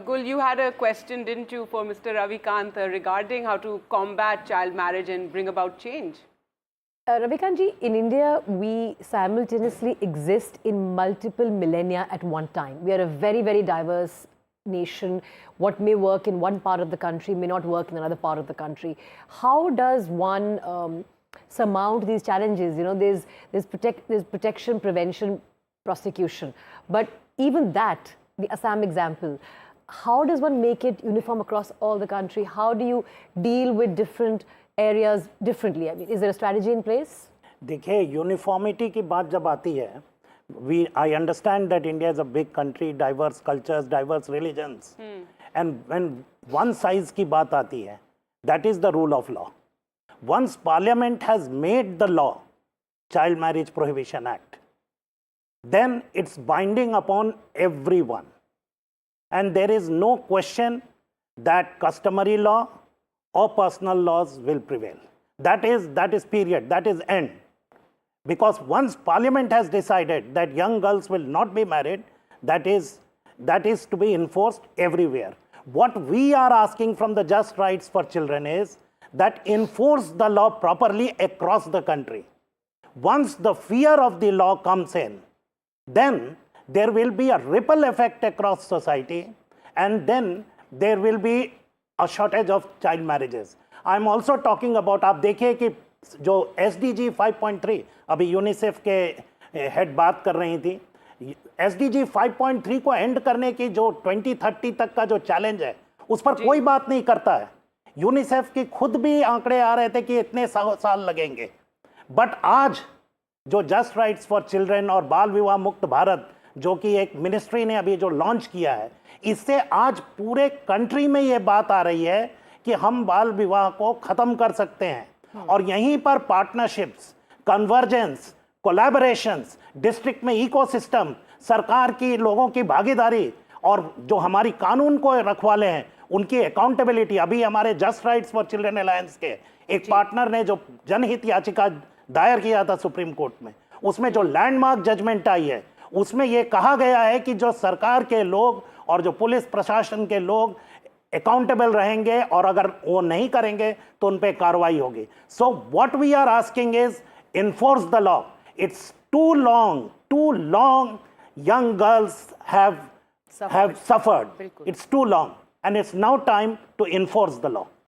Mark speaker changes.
Speaker 1: Gul, you had a question, didn't you, for Mr. Ravikant regarding how to combat child marriage and bring about change?
Speaker 2: Ravikant ji, in India, we simultaneously exist in multiple millennia at one time. We are a very, very diverse nation. What may work in one part of the country may not work in another part of the country. How does one surmount these challenges? You know, there's protection, prevention, prosecution. But even that, the Assam example, how does one make it uniform across all the country? How do you deal with different areas differently? I mean, is there a strategy in place?
Speaker 3: देखिए, uniformity की बात जब आती है, I understand that India is a big country, diverse cultures, diverse religions, and when one size की बात आती है, that is the rule of law. Once Parliament has made the law, Child Marriage Prohibition Act, then it's binding upon everyone, and there is no question that customary law or personal laws will prevail. That is period, that is end. Because once Parliament has decided that young girls will not be married, that is to be enforced everywhere. What we are asking from the Just Rights for Children is that enforce the law properly across the country. Once the fear of the law comes in, then there will be a ripple effect across society, and then there will be a shortage of child marriages. I am also talking about, आप देखिए कि जो SDG 5.3 अभी UNICEF के head बात कर रही थी, SDG 5.3 को एंड करने की जो 2030 तक का जो चैलेंज है, उस पर कोई बात नहीं करता है. यूनिसेफ की खुद भी आंकड़े आ रहे थे कि इतने साल लगेंगे. बट आज जो जस्ट राइट्स फॉर चिल्ड्रन और बाल विवाह मुक्त भारत, जो कि एक मिनिस्ट्री ने अभी जो लॉन्च किया है, इससे आज पूरे कंट्री में ये बात आ रही है कि हम बाल विवाह को खत्म कर सकते हैं. और यहीं पर पार्टनरशिप्स, कन्वर्जेंस, कोलैबोरेशंस, डिस्ट्रिक्ट में इकोसिस्टम, सरकार की लोगों की भागीदारी और जो हमारी कानून को रखवाले हैं उनकी अकाउंटेबिलिटी. अभी हमारे just rights for children alliance के एक पार्टनर ने जो जनहित याचिका दायर किया था सुप्रीम कोर्ट में, उसमें जो लैंडमार्क जजमेंट आई है, उसमें यह कहा गया है कि जो सरकार के लोग और जो पुलिस प्रशासन के लोग अकाउंटेबल रहेंगे और अगर वो नहीं करेंगे तो उन पे कार्रवाई होगी. So what we are asking is enforce the law. It's too long young girls have suffered. It's too long, and it's now time to enforce the law.